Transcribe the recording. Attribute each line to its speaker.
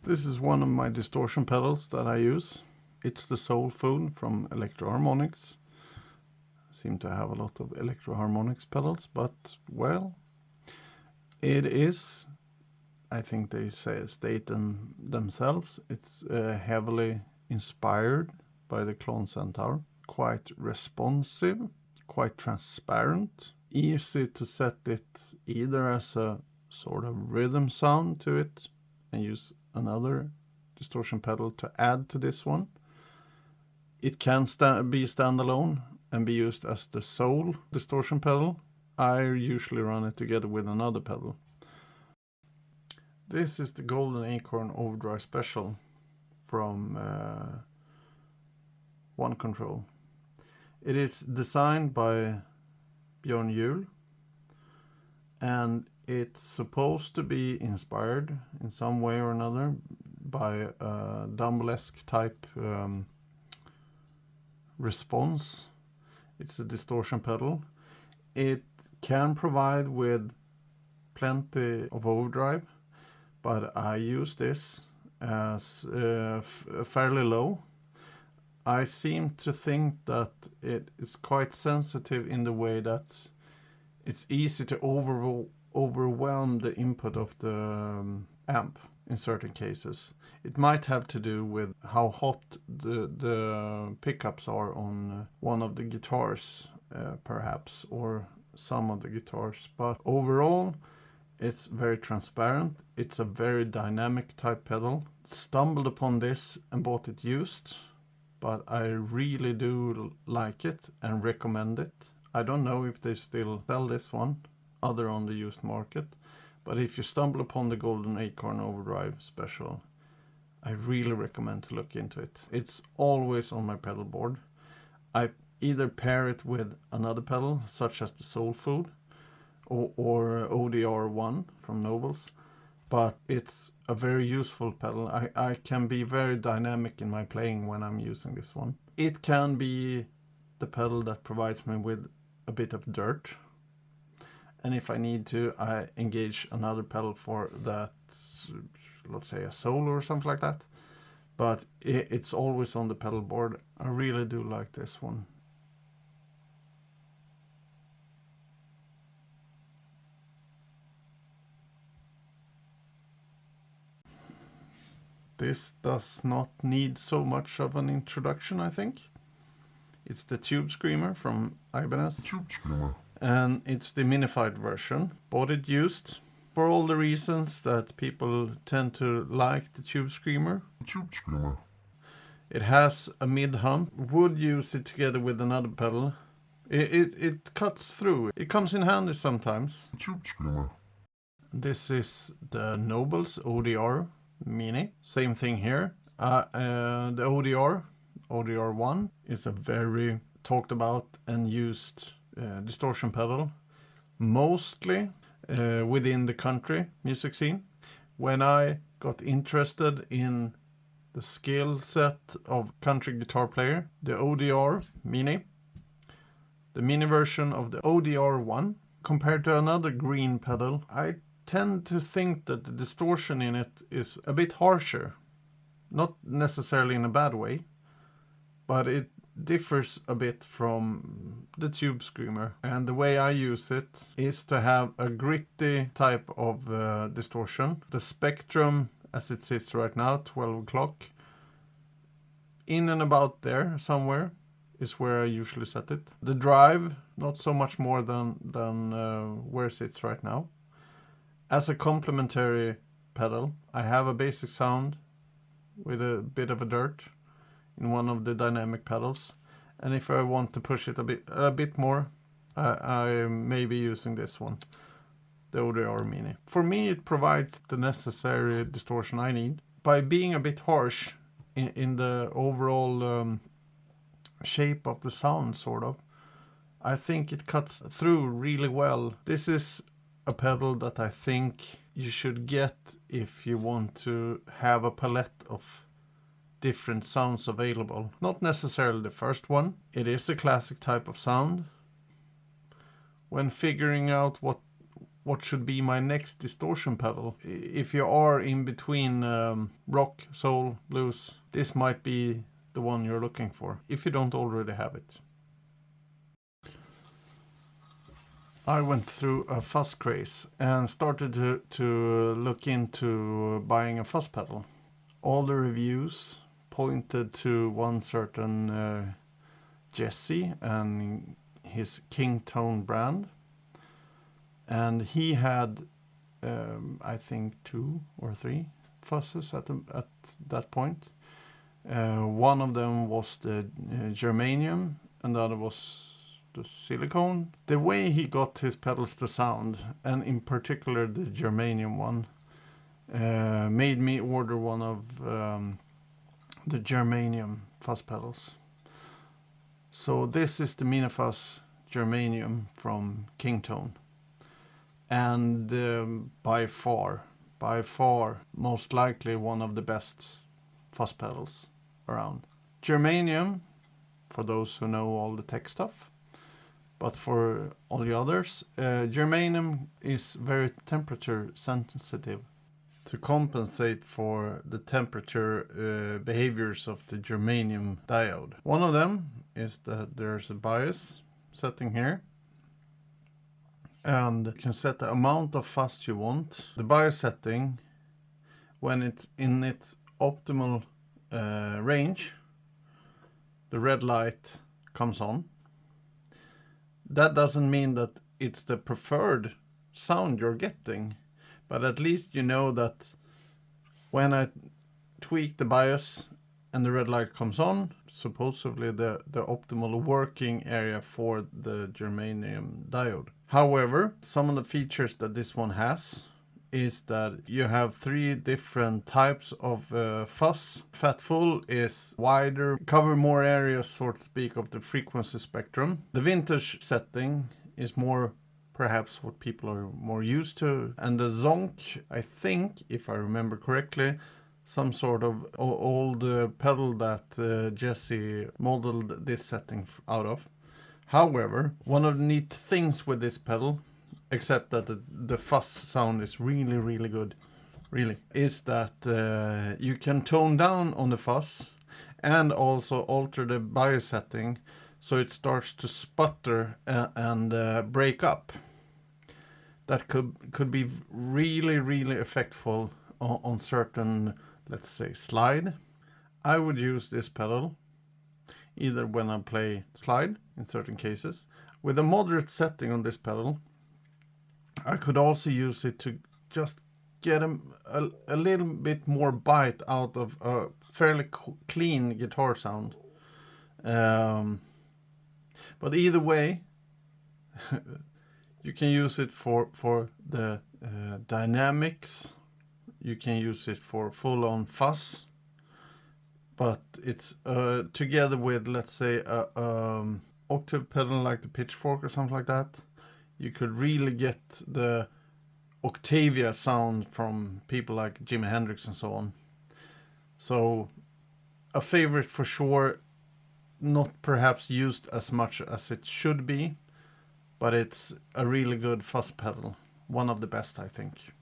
Speaker 1: This is one of my distortion pedals that I use. It's the Soul Food from Electro Harmonics. I seem to have a lot of Electro Harmonics pedals, but well, it is, I think they state themselves, it's heavily inspired by the Clone Centaur. Quite responsive, quite transparent, easy to set it either as a sort of rhythm sound to it and use another distortion pedal to add to this one. It can be standalone and be used as the sole distortion pedal. I usually run it together with another pedal. This is the Golden Acorn Overdrive Special from OneControl. It is designed by Björn Juhl, and it's supposed to be inspired in some way or another by a Dumble-esque type response. It's a distortion pedal. It can provide with plenty of overdrive, but I use this as fairly low. I seem to think that it is quite sensitive in the way that it's easy to overwhelm the input of the amp in certain cases. It might have to do with how hot the pickups are on one of the guitars, perhaps, or some of the guitars. But overall, it's very transparent. It's a very dynamic type pedal. Stumbled upon this and bought it used, but I really do like it and recommend it. I don't know if they still sell this one other on the used market, but if you stumble upon the Golden Acorn Overdrive Special, I really recommend to look into it. It's always on my pedal board. I either pair it with another pedal such as the Soul Food or ODR 1 from Nobels, but it's a very useful pedal. I can be very dynamic in my playing when I'm using this one. It can be the pedal that provides me with a bit of dirt, and if I need to, I engage another pedal for that, let's say a solo or something like that, but it's always on the pedal board. I really do like this one. This does not need so much of an introduction, I think. It's the Tube Screamer from Ibanez.
Speaker 2: Tube Screamer.
Speaker 1: And it's the minified version. Bought it used for all the reasons that people tend to like the Tube Screamer.
Speaker 2: Tube Screamer.
Speaker 1: It has a mid hump. Would use it together with another pedal. It cuts through. It comes in handy sometimes.
Speaker 2: Tube Screamer.
Speaker 1: This is the Nobels ODR Mini. Same thing here. The ODR 1 is a very talked about and used distortion pedal, mostly within the country music scene. When I got interested in the skill set of country guitar player, the ODR Mini, the mini version of the ODR 1, compared to another green pedal, I tend to think that the distortion in it is a bit harsher. Not necessarily in a bad way, but it differs a bit from the Tube Screamer. And the way I use it is to have a gritty type of distortion. The spectrum, as it sits right now, 12 o'clock, in and about there somewhere is where I usually set it. The drive, not so much more than where it sits right now. As a complementary pedal, I have a basic sound with a bit of a dirt in one of the dynamic pedals, and if I want to push it a bit more, I may be using this one, the ODR Mini. For me, it provides the necessary distortion I need by being a bit harsh in the overall shape of the sound, sort of. I think it cuts through really well. This is a pedal that I think you should get if you want to have a palette of different sounds available. Not necessarily the first one. It is a classic type of sound. When figuring out what what should be my next distortion pedal. If you are in between rock, soul, blues, this might be the one you're looking for, if you don't already have it. I went through a fuzz craze and started to look into buying a fuzz pedal. All the reviews pointed to one certain Jesse and his KingTone brand. And he had, I think, 2 or 3 fuzzes at that point. One of them was the Germanium, and the other was the silicone. The way he got his pedals to sound, and in particular the Germanium one, made me order one of the Germanium fuzz pedals. So this is the miniFuzz Germanium from KingTone. And by far, most likely one of the best fuzz pedals around. Germanium, for those who know all the tech stuff, but for all the others, Germanium is very temperature sensitive. To compensate for the temperature behaviors of the Germanium diode. One of them is that there's a bias setting here. And you can set the amount of fuzz you want. The bias setting, when it's in its optimal range, the red light comes on. That doesn't mean that it's the preferred sound you're getting, but at least you know that when I tweak the bias and the red light comes on, supposedly the optimal working area for the Germanium diode. However, some of the features that this one has is that you have 3 different types of fuzz. Fat full is wider, cover more areas, so to speak, of the frequency spectrum. The vintage setting is more perhaps what people are more used to. And the zonk, I think, if I remember correctly, some sort of old pedal that Jesse modeled this setting out of. However, one of the neat things with this pedal, except that the fuzz sound is really, really good, really, is that you can tone down on the fuzz and also alter the bias setting so it starts to sputter and break up. That could be really, really effectful on certain, let's say, slide. I would use this pedal either when I play slide, in certain cases. With a moderate setting on this pedal, I could also use it to just get a little bit more bite out of a fairly clean guitar sound. But either way, you can use it for the dynamics. You can use it for full-on fuzz. But it's together with, let's say, a octave pedal like the Pitchfork or something like that. You could really get the Octavia sound from people like Jimi Hendrix and so on. So a favorite for sure, not perhaps used as much as it should be, but it's a really good fuzz pedal. One of the best, I think.